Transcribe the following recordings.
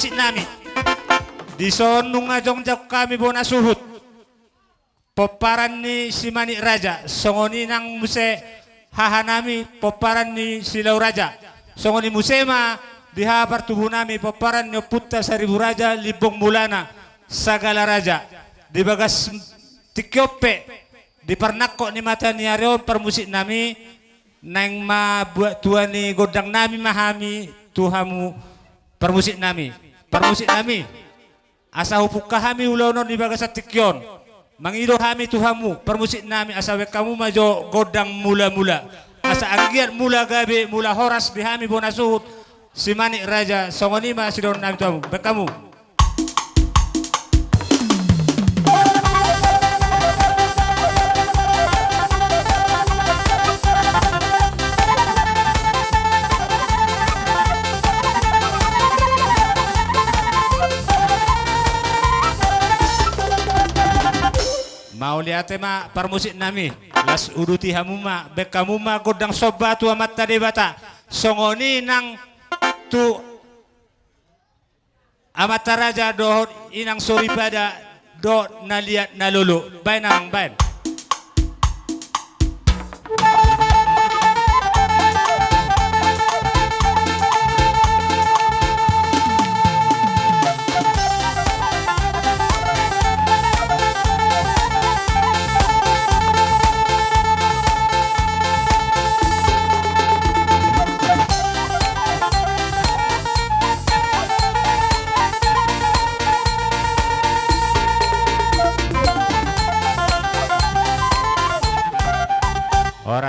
permusik nami. Di sonung ngajong jak kami bona suhut. Poparan ni si Manik Raja. Songoni nang muse hahanami poparan ni Silau Raja. Songoni musema dihapar tubuh nami poparan ni Putta Seribu Raja Libong Mulana Sagala Raja. Di bagas tikyope di pernakko ni mata ni Arion permusik nami nang mabuat tuan ni godang nami mahami tuhamu permusik nami asa hupuk kami ulonon di bagas tikyon mangido kami tuhamu permusik nami asa kamu majo godang mula-mula asa agiat mula gabe mula horas di kami bonasuhut si Manik Raja songoni ma sidon nami tuhamu bekamu. Mau lihat ma permusik nami las uduti hamuma bekamuma godang soba tua mata debata songoni nang tu amata raja do inang sori pada do naliat nalulu bain nang bain.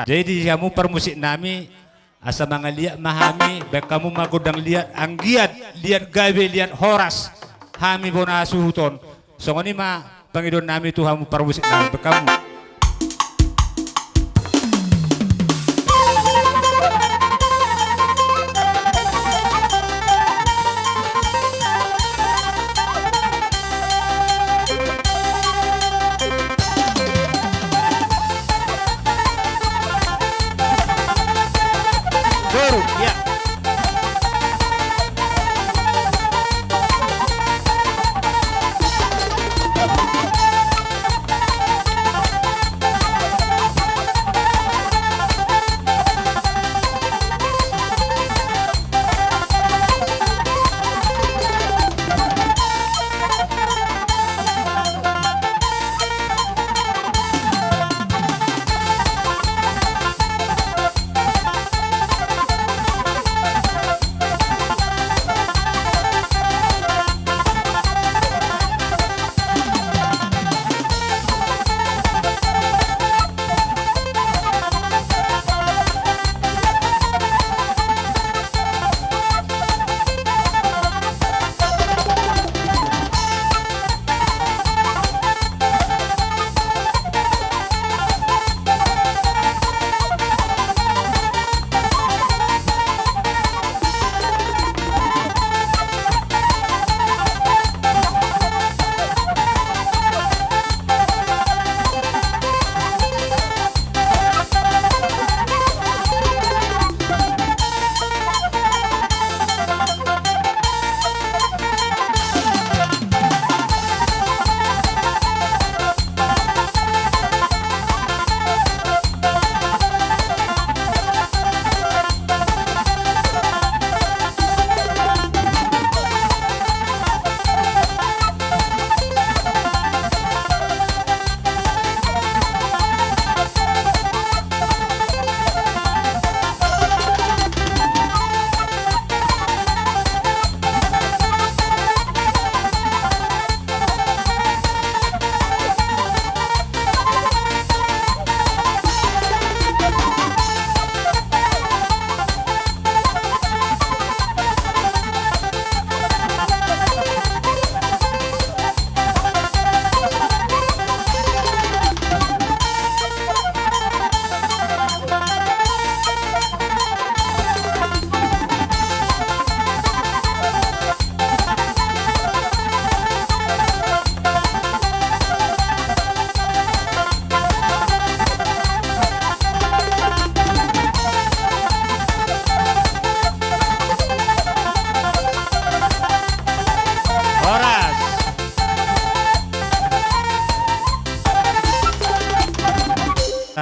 Jadi kamu permusik nami asa mangaliat mahami baik kamu magudang liat anggiat liat gawe liat horas hami bona suhuton songoni ma pangidon nami tu kamu permusik nami bekamu.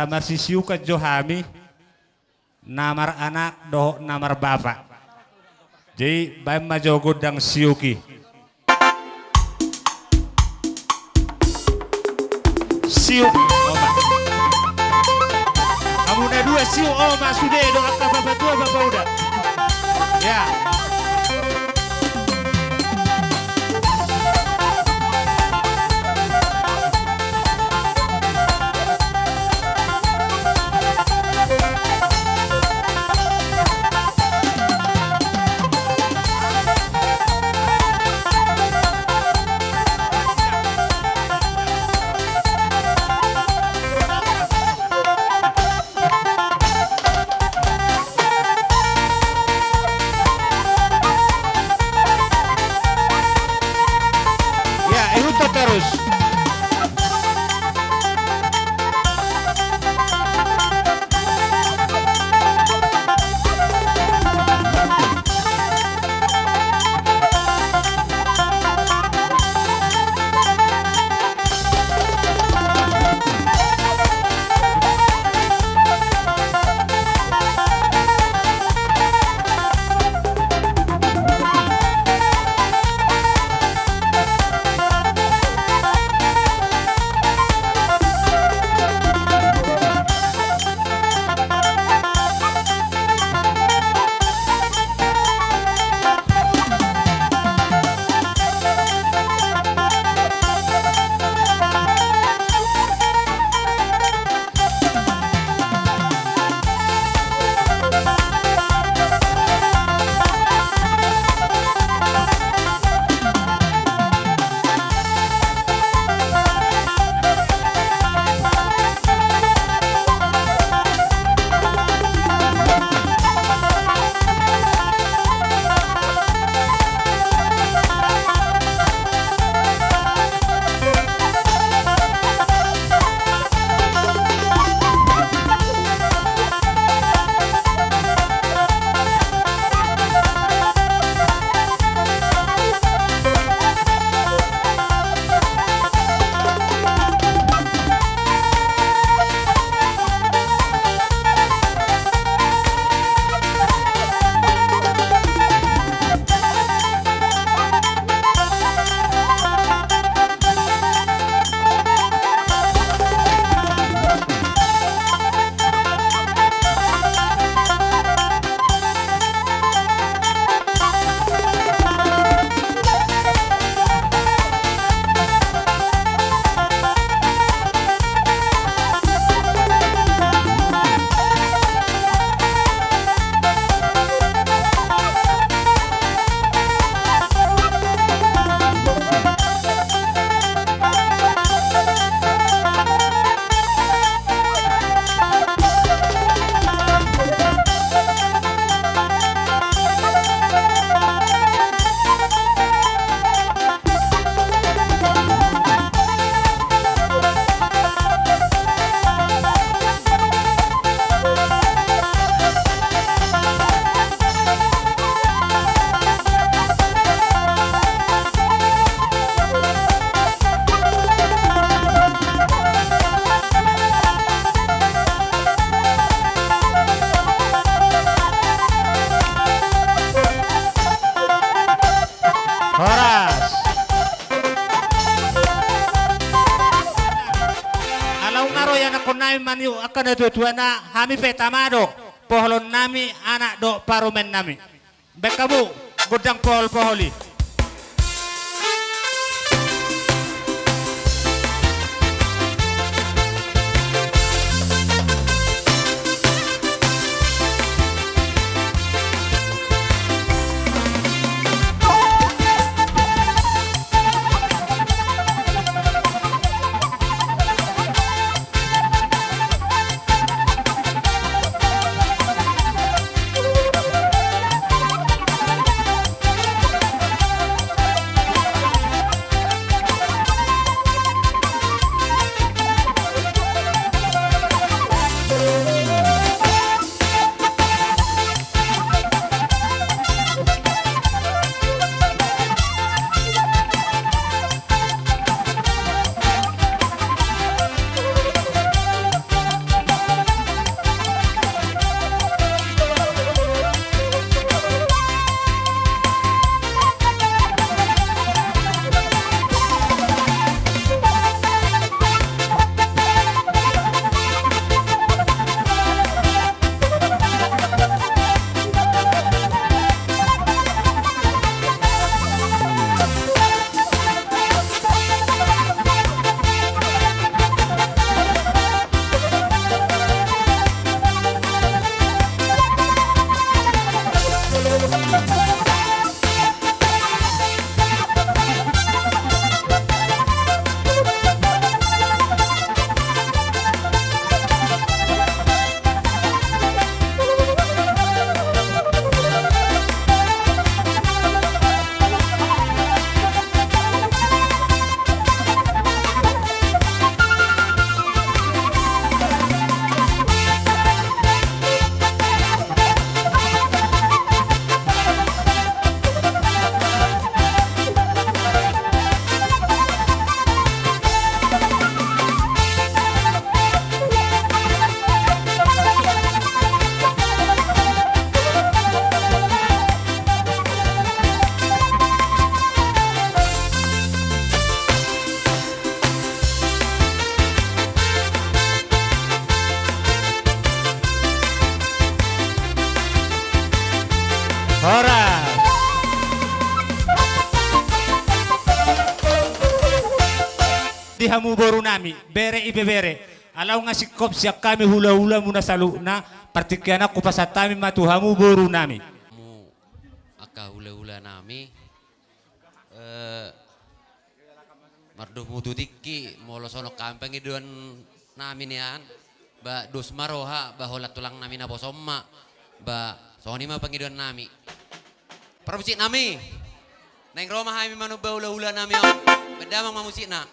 marsisiu ka Johami namar anak doh namar bapak. Jadi bayam majogod dang siuki. Siu oma. Kamu na dua siu oma sudah dong apa bapak tua bapak udah. Ya. Terus maniu akan dua-dua na hami petamado poholon nami anak do parumen nami bekabu gudang poholi hamu boru nami, bere ibe bere. Alaw nga sikop siya kami hula-hula muna sa na, partikyana kupasatami matuhamu boru nami. Mu aka hula-hula nami. Marduh mutu tiki molo sono kampeng iduan namin yan. Ba dos maroha ba holat tulang namin na bosomma. Ba soni ma pangiduan nami. Permusik nami. Neng Roma hai manu ba hula-hula nami. Bedamang mamusik na.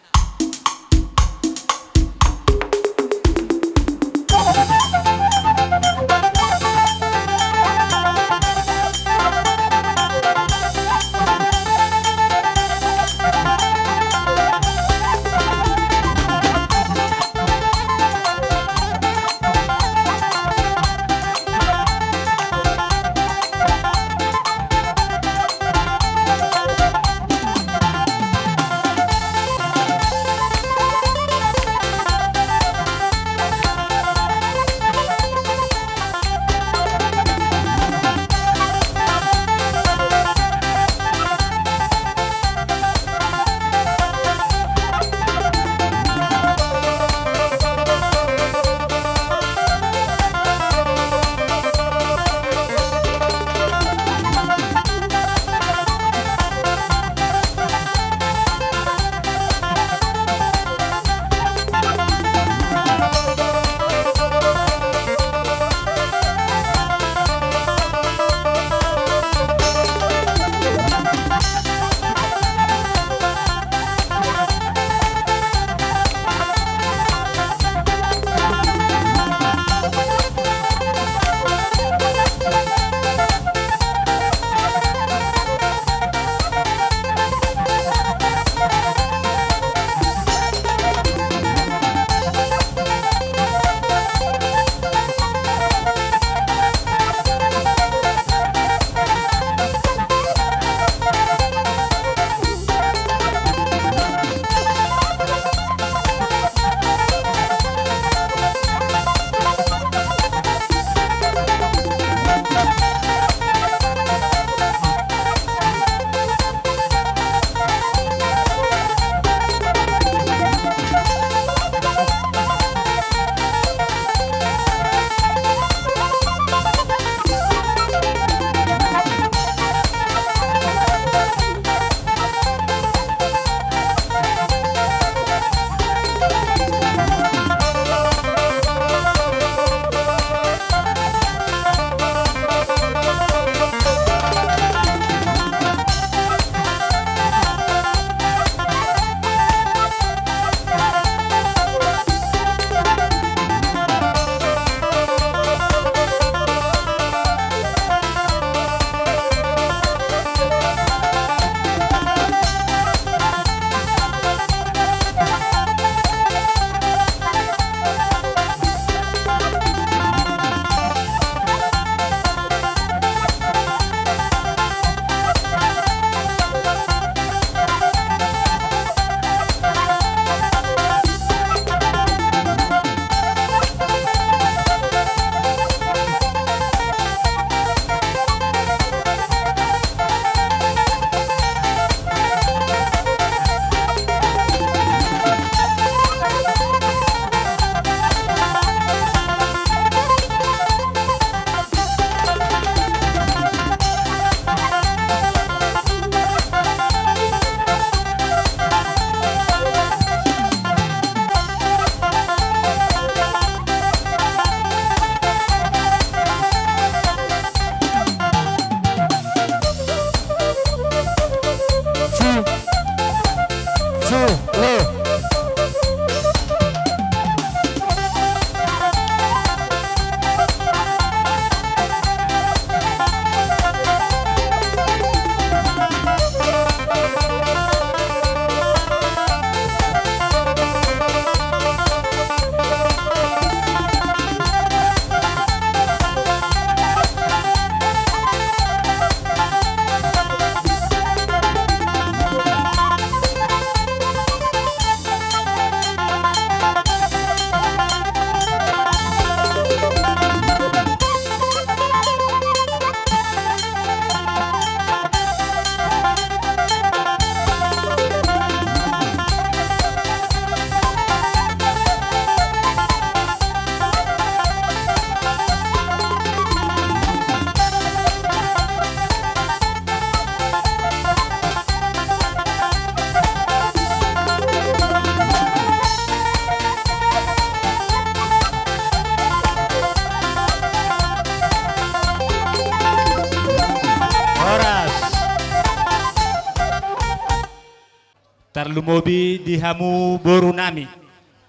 marlumobi dihamu boru nami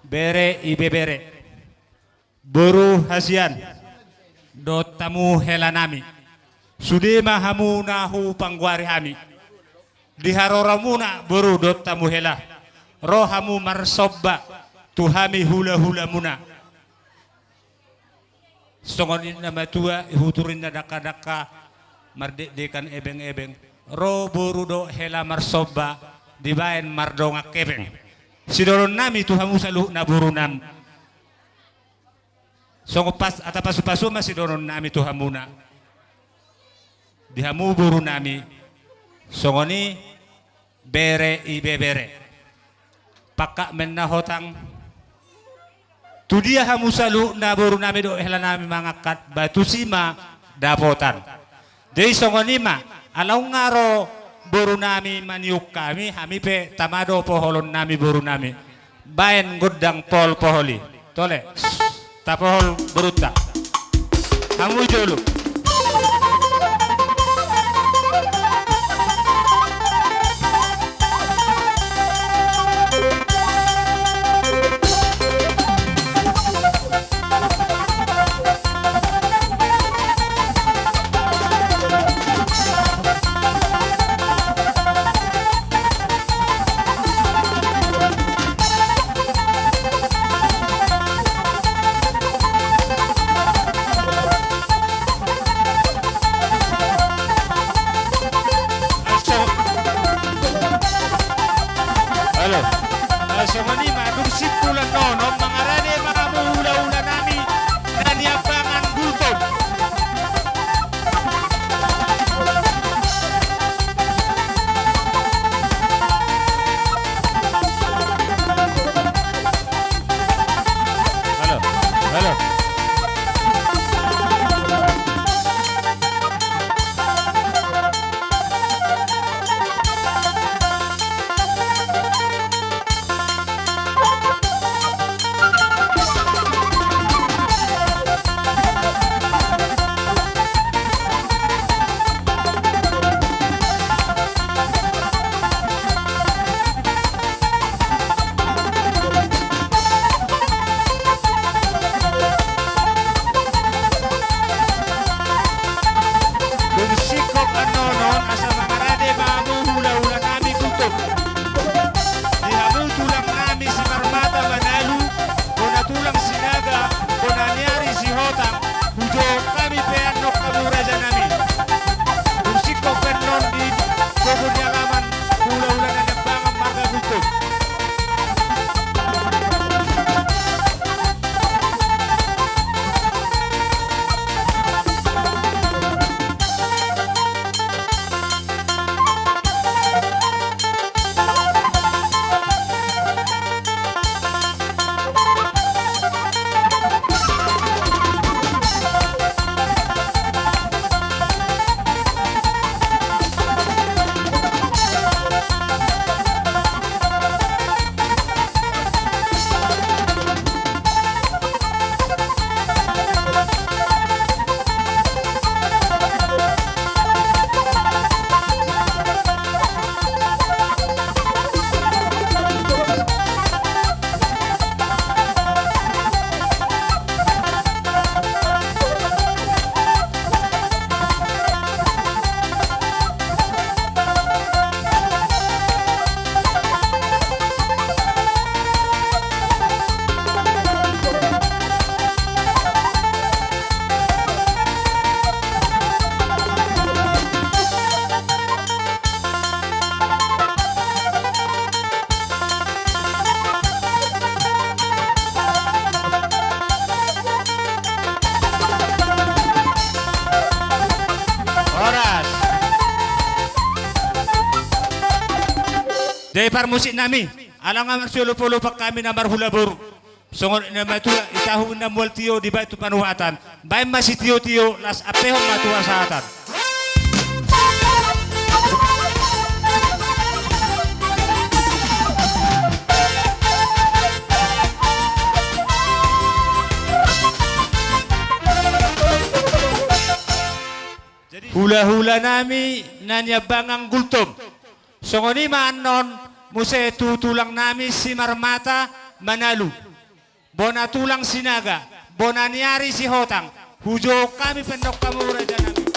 bere ibebere boru hasian do tamu hela nami sudema hamu nahu pangwari hami diharoramuna boru do tamu hela rohamu marsobba tuhami hula hula muna songonin na matua ihuturin na daka-daka mardekdekan ebeng-ebeng ro boru do hela marsobba dibayan mardonga kebeng sidoron nami tuhamu salu na burunam songo pas atapasu-pasu ma sidoron nami tuhamuna dihamu buru nami songoni bere ibebere pakak menna hotang tu dia hamu salu na buru nami do hela nami mangakat batu sima dapotan jadi songoni ma alaw ngaro boru nami maniuk kami hami pe tamado poholon nami boru nami bayan godang pol poholi tole tapohol beruta hamu jolu Songoni madung sipulan nono mangarane mga muhula-hula nami na niyabangan gultog. Halo, halo. Dari par musik nami, alang amar sulupulo pak kami namar hulabur. Songon na matua itahu na mual tiyo di ba itu panuhatan. Bay masih tiyo las apehong matua saatan. Hula-hula nami nanyabangang gultom. Songoni maanon Muse tutulang namin si Marmata Manalu. Bona tulang sinaga. Bona niyari si Hotang. Hujo kami pendok kamura dyan namin.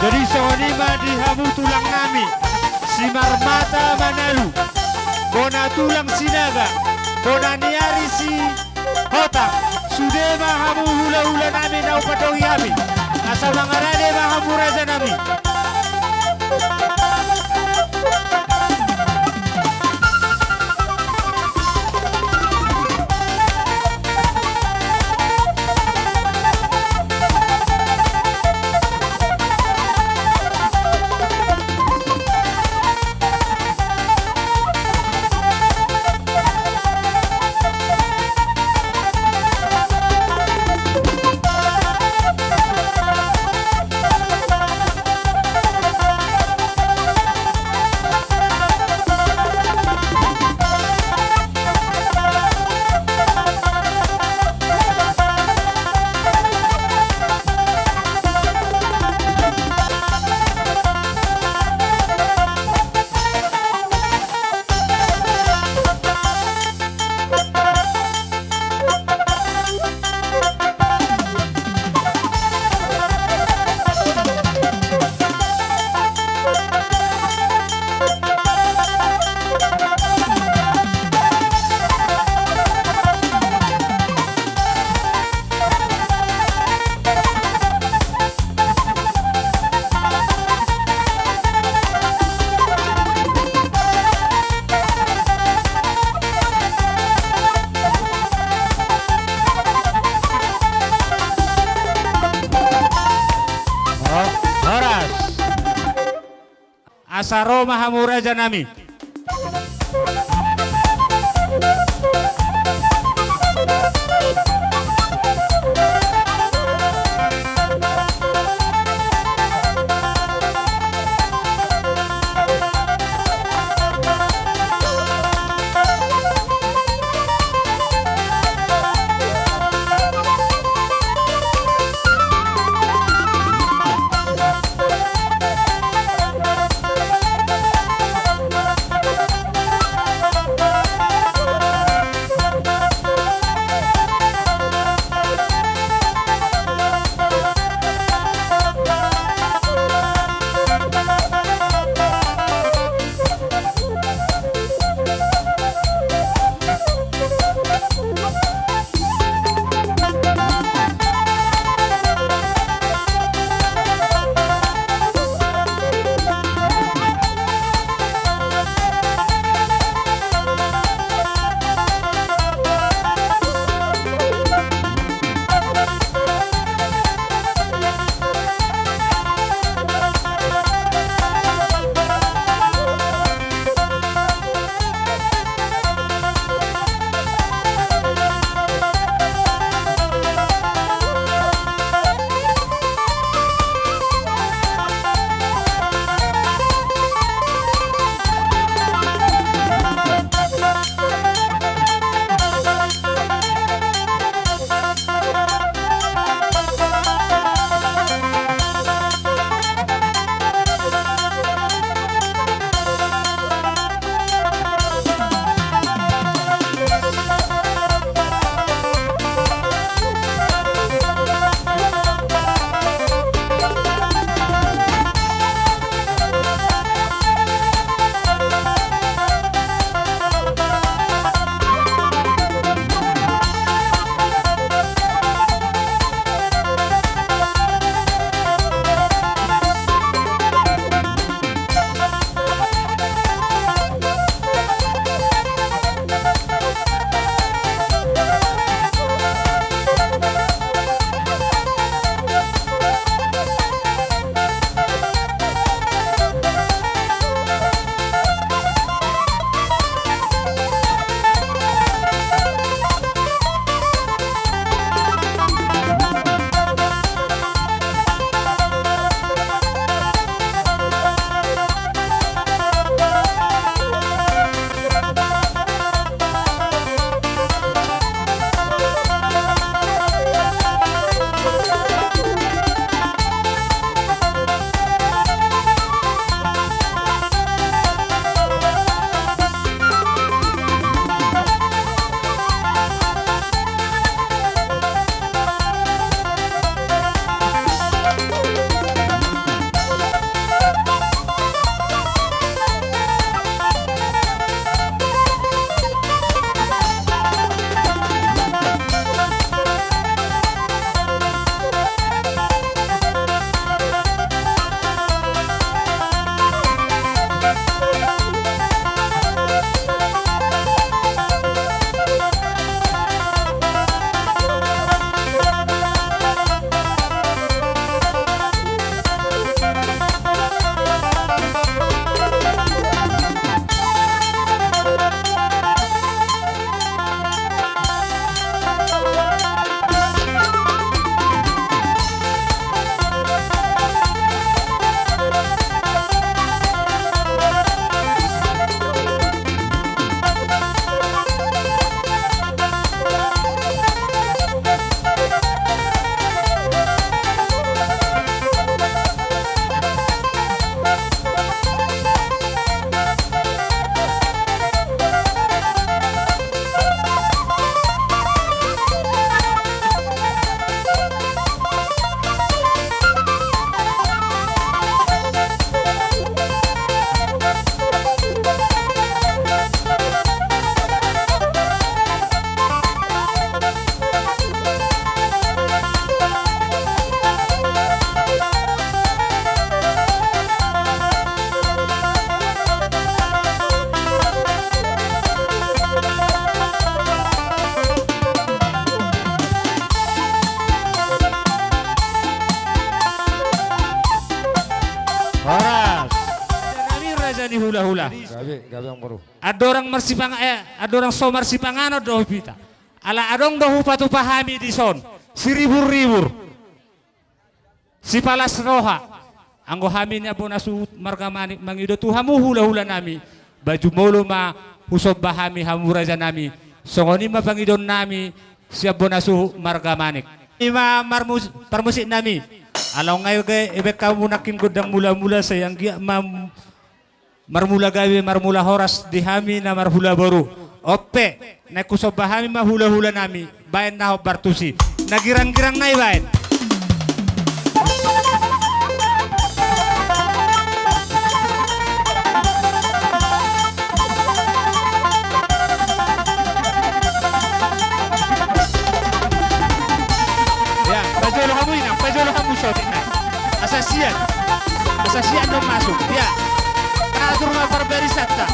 Dari Sonima di hamu tulang nami si Marmata Manalu. Bona tulang sinaga. Bona niari si Hota. Sudema hamu hula-hula nami na upatong yami. Asa mga rade hamu raja nami. Saro Mahamuraja nami. gabi ang baru. Adorang adorang somar sipangano do pita. Ala adong do hupatu pahami di son. Siribur-ribur. Si palas roha. Anggo hami ni abona su marga manik mangido tu hamu hula-hula nami. Baju molo ma husob bahami hamuraja nami. Songoni ma pangidon nami siap bona su marga manik. Ima parmusik nami. Alaw ngayon kay ebe kamu nakin gudang mula-mula sayang gia marmula gawe marmula horas di hami na marhula baru. Ope, nakusob bahami mahula-hula nami. Bayan na bartusi. Nagirang-girang na ibayan. Pajolo kamu shooting na. Asasian dong masuk. Ya. Atur ma barbarisata.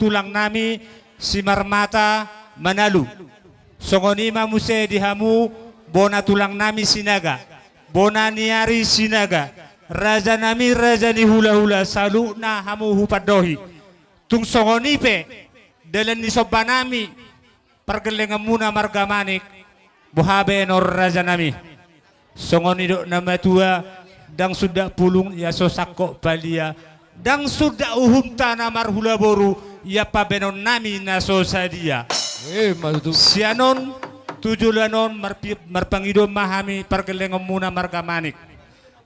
tulang nami si Marmata Manalu. Songonima muse dihamu bona tulang nami sinaga. Bona niari sinaga. Raja nami raja ni hula-hula salu na hamu hupadohi. Tung songonipe dalan ni sobanami pergelengan muna margamanik buhabe nor raja nami. Songonido nama tua dang sudah pulung ya sosako balia dang sudah uhum tanah marhula boru ya pabenon nami na sosadia. Malutu. Sianon tujulanon marpangido mahami pergelengan muna margamanik.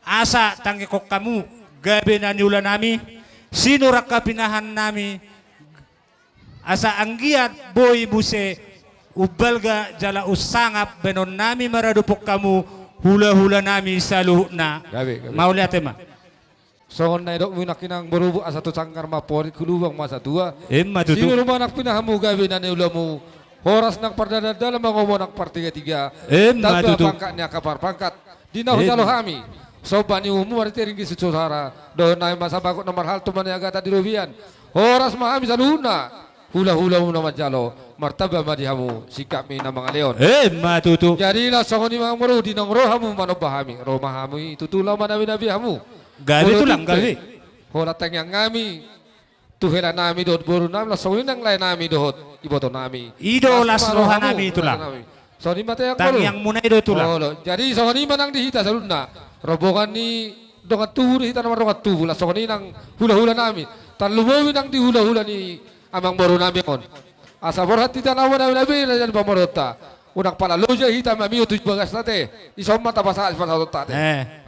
Asa tangi kok kamu gabe na niula nami sino raka pinahan nami asa anggiat boy buse ubalga jala usangap benon nami maradupok kamu hula-hula nami sa luhna. Gabi. Mauliate ma. Songon na idok mo nakinang barubo asa to sangkar mapori kuluwang masa tua. Matutu. Sino naman pinahamu gabi na niula mo. Horas ng pardadadala mga ng partiga-tiga. Matutu. Pangkat niya kapar pangkat. Di na hujalo hami. So bani umu ariti ringi si Susara. Doon na masa bakot na marhal tuman niya agata di Rubian. Horas mahami sa luna. Hula-hula mo naman jalo. Martaba madihamu sikap mi na mga leon. Matutu. Jadi lah songon ni mga maro di nang rohamu manobahami. Romahamu itutulaw manabi-nabi hamu. Gabi tu lang gabi. Hola tangyang ngami. Tuhela nami doon buru nami lah songon nang lain nami doon iboto nami. Ido las roha nami itu lang. So ni mata yang Tang yang muna ido tu lang. Jadi songon ni manang dihita sa luna. Robokan ni dongat tubuh dihita naman dongat tubuh lah songon ni nang hula-hula nami. Talumawi nang di hula-hula ni amang baru nami on. Asa borhat tita nawa nabi na jan pamorota. Unang palaloja hita mami utuj bagas nate. Isomma tapasa alfa tate.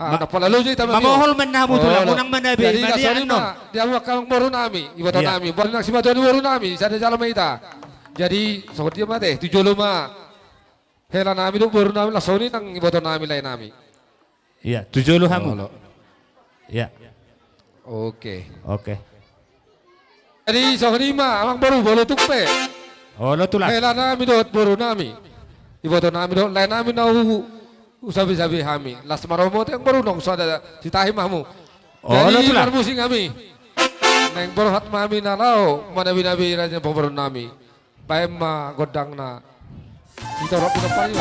Unang palaloja hita mami. Mamohol man na mo tulang unang manabi. Jadi Madi sorry ano. ma. Di amang kamang baru nami. Ibato Yeah. nami. Baru nang simato ni baru nami. Sada jalo maita. Jadi seperti apa teh? Tujolo ma. Hela nami do baru nami lasoni nang ibato nami lain nami. Iya, 7 hamu. Iya. Oke. Oke. Jadi sorry ma. Amang baru bolo tukpe. Oh, lo tu lang. Hela nami do baru nami. Iboto nami do lain nami na usabi-sabi hami. Las maromo yang baru nong sada si tahim hamu. Oh, lo tu Jadi lang. marmusing kami. Neng baru hat mami na lao manabi-nabi raja baru nami. Paem ma godang na. Kita rok kita pari.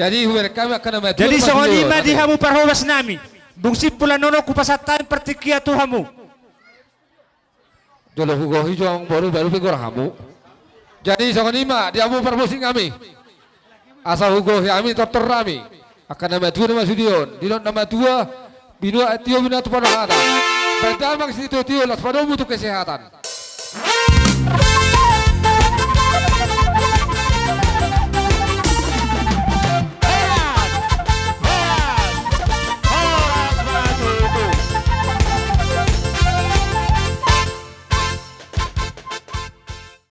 Jadi kami akan nama Jadi songoni ma dihamu parhowas nami. Bungsi pula nono kupasatan pertikia tuhamu. Dolo hugo hijau baru pegor hamu. Jadi songonima diamu parbosin kami. Asa hugo kami tortor kami. Akan nama dua nama sudion. Dilon nama dua binua etio binatu pada hata. Berdamang situ tio las pada untuk kesehatan.